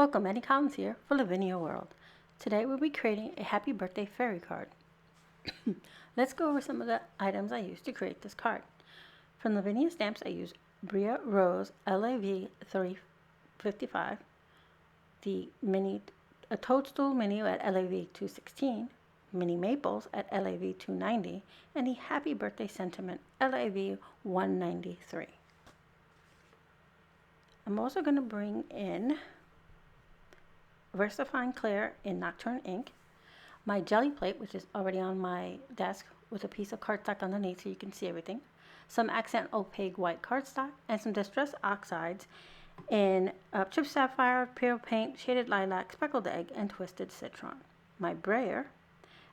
Welcome, Eddie Collins here for Lavinia World. Today we'll be creating a happy birthday fairy card. Let's go over some of the items I used to create this card. From Lavinia Stamps I used Bria Rose LAV 355, a Toadstool Mini at LAV 216, Mini Maples at LAV 290, and the Happy Birthday Sentiment LAV 193. I'm also going to bring in Versafine Clair in Nocturne ink, my jelly plate, which is already on my desk with a piece of cardstock underneath so you can see everything, some accent opaque white cardstock, and some distress oxides in chipped sapphire, pale paint, shaded lilac, speckled egg, and twisted citron, my brayer,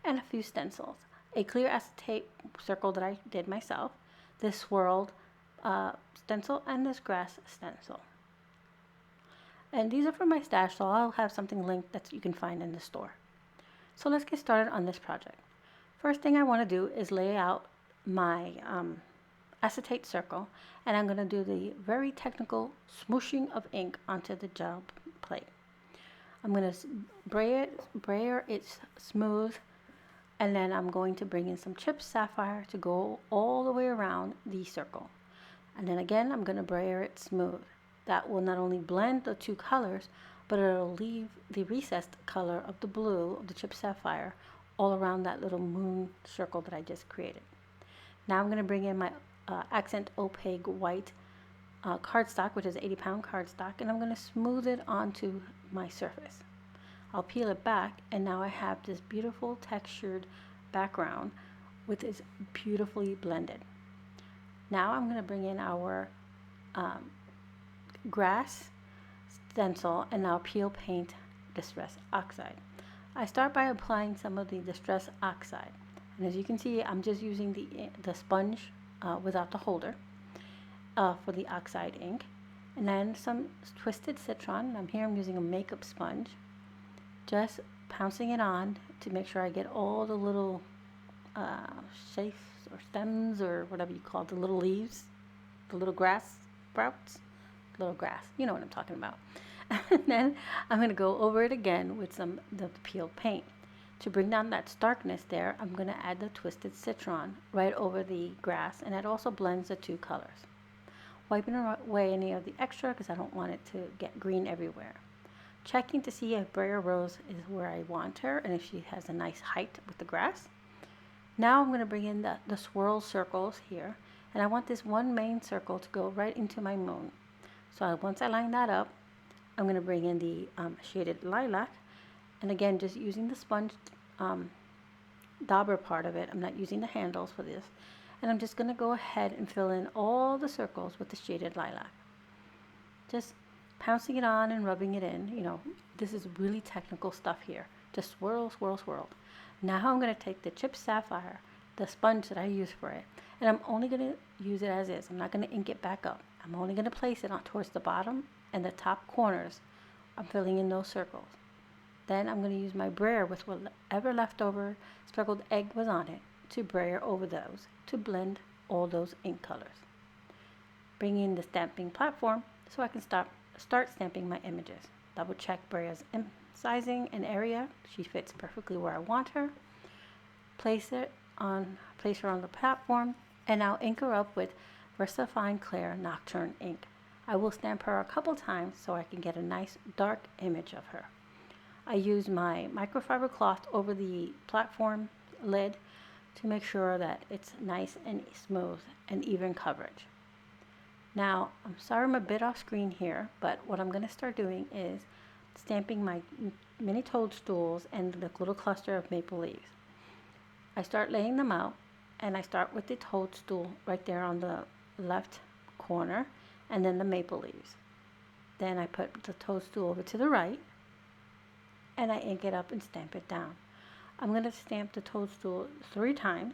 and a few stencils, a clear acetate circle that I did myself, this swirled stencil, and this grass stencil. And these are from my stash, so I'll have something linked that you can find in the store. So let's get started on this project. First thing I want to do is lay out my acetate circle, and I'm going to do the very technical smooshing of ink onto the gel plate. I'm going to brayer it smooth, and then I'm going to bring in some chipped sapphire to go all the way around the circle. And then again, I'm going to brayer it smooth. That will not only blend the two colors, but it'll leave the recessed color of the blue of the chipped sapphire all around that little moon circle that I just created. Now I'm going to bring in my accent opaque white cardstock, which is 80-pound cardstock, and I'm going to smooth it onto my surface. I'll peel it back, and now I have this beautiful textured background with this beautifully blended. Now I'm going to bring in our grass stencil and now peel paint distress oxide. I start by applying some of the distress oxide, and as you can see, I'm just using the sponge without the holder for the oxide ink, and then some twisted citron. I'm using a makeup sponge, just pouncing it on to make sure I get all the little shapes or stems or whatever you call it, the little leaves, the little grass sprouts. Little grass, you know what I'm talking about. And then I'm going to go over it again with the peeled paint. To bring down that starkness there, I'm going to add the twisted citron right over the grass, and it also blends the two colors. Wiping away any of the extra because I don't want it to get green everywhere. Checking to see if Bria Rose is where I want her and if she has a nice height with the grass. Now I'm going to bring in the swirl circles here, and I want this one main circle to go right into my moon. So once I line that up, I'm going to bring in the shaded lilac, and again just using the sponge dauber part of it. I'm not using the handles for this, and I'm just going to go ahead and fill in all the circles with the shaded lilac. Just pouncing it on and rubbing it in. You know, this is really technical stuff here. Just swirl, swirl, swirl. Now I'm going to take the chipped sapphire, the sponge that I use for it, and I'm only going to use it as is. I'm not going to ink it back up. I'm only going to place it on towards the bottom and the top corners. I'm filling in those circles. Then I'm going to use my brayer with whatever leftover speckled egg was on it to brayer over those to blend all those ink colors. Bring in the stamping platform so I can start stamping my images. Double check Bria's sizing and area. She fits perfectly where I want her. Place her on the platform, and now ink her up with Versafine Clair Nocturne ink. I will stamp her a couple times so I can get a nice dark image of her. I use my microfiber cloth over the platform lid to make sure that it's nice and smooth and even coverage. Now, I'm sorry I'm a bit off screen here, but what I'm going to start doing is stamping my mini toadstools and the little cluster of maple leaves. I start laying them out, and I start with the toadstool right there on the left corner, and then the maple leaves. Then I put the toadstool over to the right, and I ink it up and stamp it down. I'm going to stamp the toadstool 3 times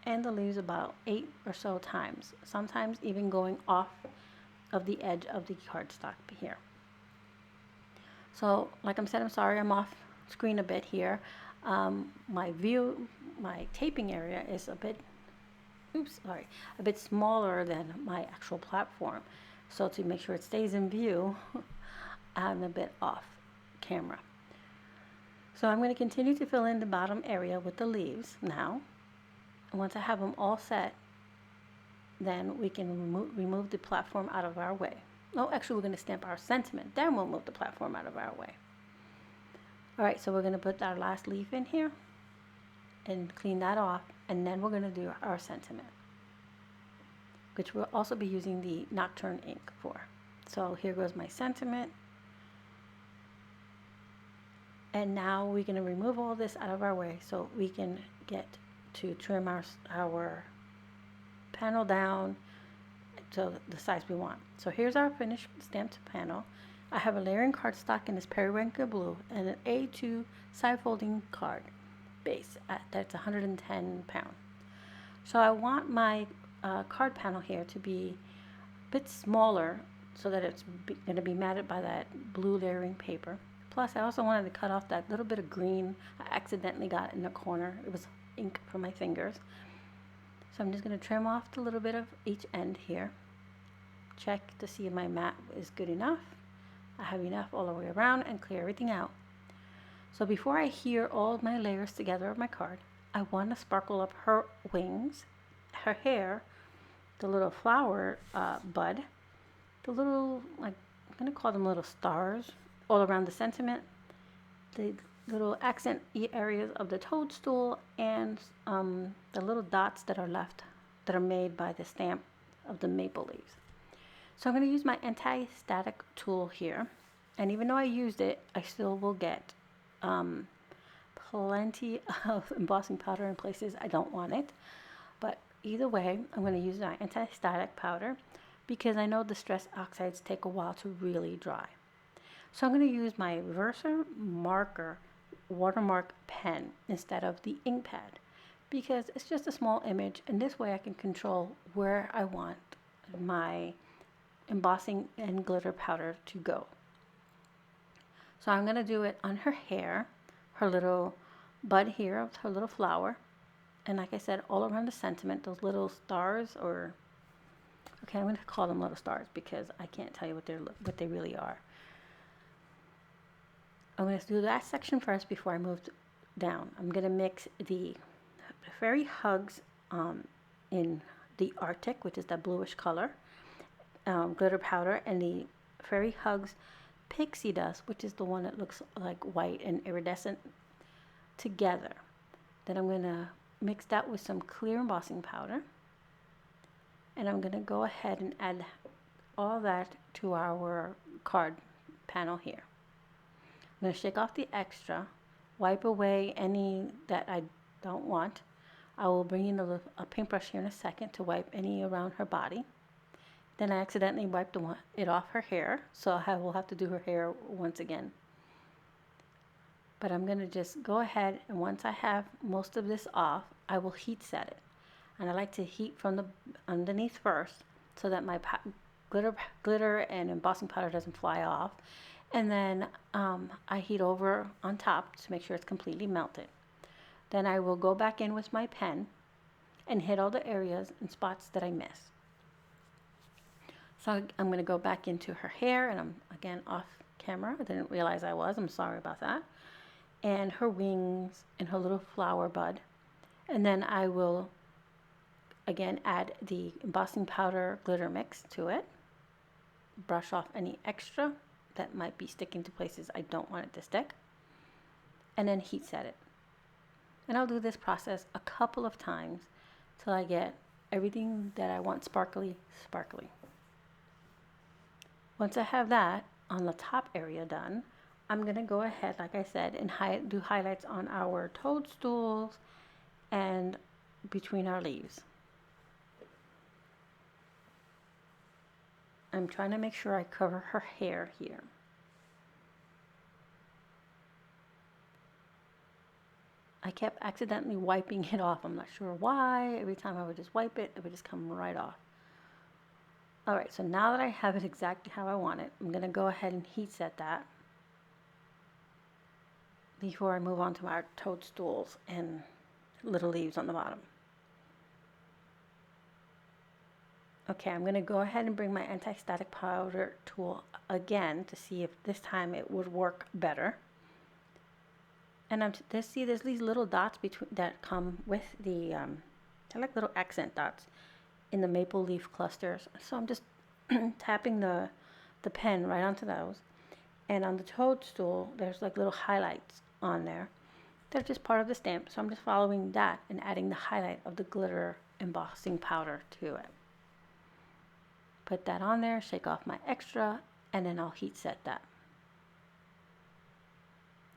and the leaves about 8 or so times, sometimes even going off of the edge of the cardstock here. So like I said, I'm sorry I'm off screen a bit here. My taping area is a bit smaller than my actual platform. So to make sure it stays in view, I'm a bit off. camera. So I'm going to continue to fill in the bottom area with the leaves now. And once I have them all set, then we can remove the platform out of our way. No, actually we're going to stamp our sentiment, then we'll move the platform out of our way. Alright, so we're going to put our last leaf in here and clean that off, and then we're going to do our sentiment, which we'll also be using the Nocturne ink for. So here goes my sentiment. And now we're going to remove all this out of our way so we can get to trim our panel down to the size we want. So here's our finished stamped panel. I have a layering cardstock in this periwinkle blue and an A2 side folding card base that's 110 pounds. So I want my card panel here to be a bit smaller so that it's going to be matted by that blue layering paper. Plus I also wanted to cut off that little bit of green I accidentally got in the corner. It was ink from my fingers. So I'm just going to trim off the little bit of each end here. Check to see if my mat is good enough. I have enough all the way around, and clear everything out. So before I adhere all of my layers together of my card, I want to sparkle up her wings, her hair, the little flower bud, the little, like, I'm going to call them little stars all around the sentiment, the little accent areas of the toadstool, and the little dots that are left that are made by the stamp of the maple leaves. So I'm going to use my anti-static tool here, and even though I used it, I still will get plenty of embossing powder in places I don't want it. But either way, I'm going to use my anti-static powder because I know distress oxides take a while to really dry. So I'm going to use my VersaMarker watermark pen instead of the ink pad because it's just a small image, and this way I can control where I want my embossing and glitter powder to go. So I'm going to do it on her hair, her little bud here of her little flower, and like I said, all around the sentiment, those little stars, or okay, I'm going to call them little stars because I can't tell you what they really are. I'm going to do that section first before I move down. I'm going to mix the fairy hugs in the Artic, which is that bluish color, glitter powder, and the fairy hugs Pixie dust, which is the one that looks like white and iridescent, together. Then I'm going to mix that with some clear embossing powder, and I'm going to go ahead and add all that to our card panel here. I'm going to shake off the extra, wipe away any that I don't want. I will bring in a paintbrush here in a second to wipe any around her body. Then I accidentally wiped it off her hair, so I will have to do her hair once again. But I'm going to just go ahead, and once I have most of this off, I will heat set it. And I like to heat from the underneath first so that my glitter and embossing powder doesn't fly off. And then I heat over on top to make sure it's completely melted. Then I will go back in with my pen and hit all the areas and spots that I missed. So I'm going to go back into her hair, and I'm again off camera. I didn't realize I was. I'm sorry about that. And her wings and her little flower bud. And then I will again add the embossing powder glitter mix to it. Brush off any extra that might be sticking to places I don't want it to stick. And then heat set it. And I'll do this process a couple of times till I get everything that I want sparkly. Once I have that on the top area done, I'm going to go ahead, like I said, and do highlights on our toadstools and between our leaves. I'm trying to make sure I cover her hair here. I kept accidentally wiping it off. I'm not sure why. Every time I would just wipe it, it would just come right off. Alright, so now that I have it exactly how I want it, I'm going to go ahead and heat set that before I move on to our toadstools and little leaves on the bottom. Okay, I'm going to go ahead and bring my anti-static powder tool again to see if this time it would work better. And see, there's these little dots between that come with the, they're like little accent dots in the maple leaf clusters. So I'm just tapping the pen right onto those. And on the toadstool, there's like little highlights on there. They're just part of the stamp. So I'm just following that and adding the highlight of the glitter embossing powder to it. Put that on there, shake off my extra, and then I'll heat set that.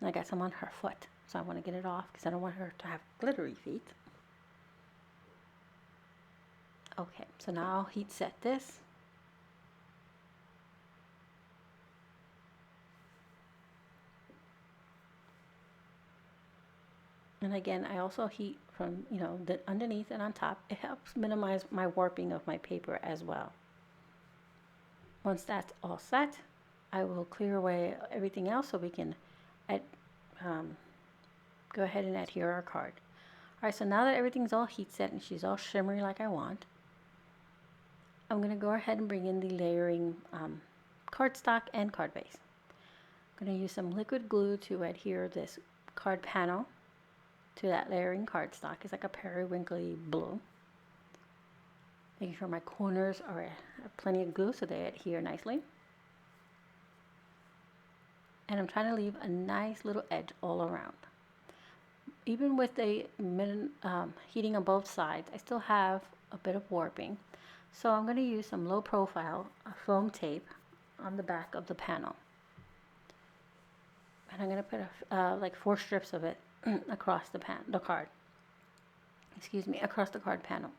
And I got some on her foot, so I want to get it off because I don't want her to have glittery feet. Okay, so now I'll heat set this. And again, I also heat from, the underneath and on top. It helps minimize my warping of my paper as well. Once that's all set, I will clear away everything else so we can go ahead and adhere our card. All right, so now that everything's all heat set and she's all shimmery like I want, I'm going to go ahead and bring in the layering cardstock and card base. I'm going to use some liquid glue to adhere this card panel to that layering cardstock. It's like a periwinkly blue. Making sure my corners are plenty of glue so they adhere nicely. And I'm trying to leave a nice little edge all around. Even with the heating on both sides, I still have a bit of warping. So I'm going to use some low profile foam tape on the back of the panel. And I'm going to put like 4 strips of it across the card. Excuse me, across the card panel.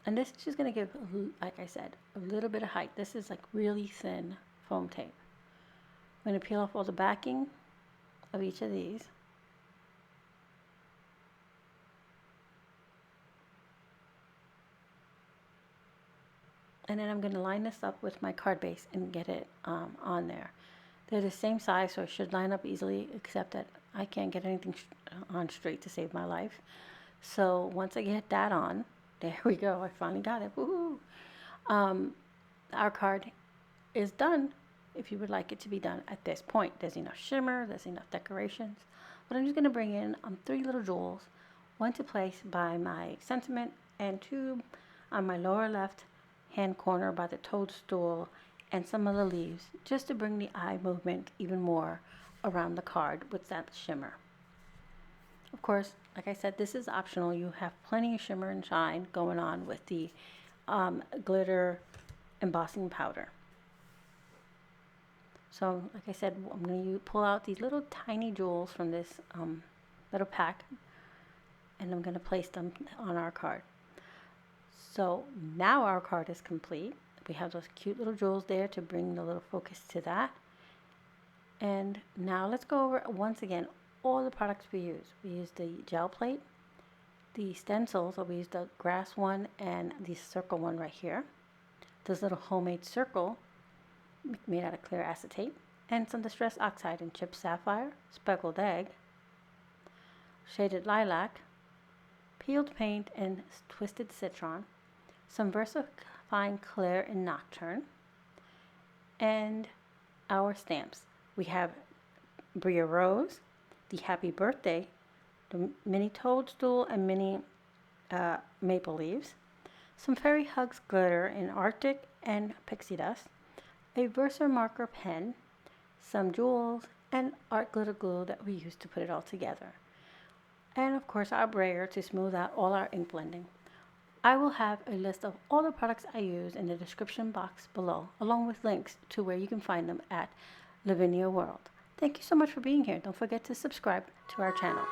And this is just going to give, like I said, a little bit of height. This is like really thin foam tape. I'm going to peel off all the backing of each of these. And then I'm going to line this up with my card base and get it on there. They're the same size, so it should line up easily, except that I can't get anything on straight to save my life. So once I get that on, there we go. I finally got it. Woohoo! Our card is done. If you would like it to be done at this point, there's enough shimmer, there's enough decorations. But I'm just going to bring in 3 little jewels, 1 to place by my sentiment and 2 on my lower left hand corner by the toadstool and some of the leaves, just to bring the eye movement even more around the card with that shimmer. Of course, like I said, this is optional. You have plenty of shimmer and shine going on with the glitter embossing powder. So, like I said, I'm going to pull out these little tiny jewels from this little pack, and I'm going to place them on our card. So now our card is complete. We have those cute little jewels there to bring the little focus to that. And now let's go over once again all the products we use. We use the gel plate, the stencils, so we use the grass one and the circle one right here. This little homemade circle made out of clear acetate, and some distress oxide and chipped sapphire, speckled egg, shaded lilac, peeled paint and twisted citron, some Versafine Clair and Nocturne, and our stamps. We have Bria Rose, the Happy Birthday, the mini toadstool and mini maple leaves, some Fairy Hugs glitter in Artic and Pixie dust, a VersaMarker pen, some jewels, and art glitter glue that we use to put it all together. And of course our brayer to smooth out all our ink blending. I will have a list of all the products I use in the description box below, along with links to where you can find them at Lavinia World. Thank you so much for being here. Don't forget to subscribe to our channel.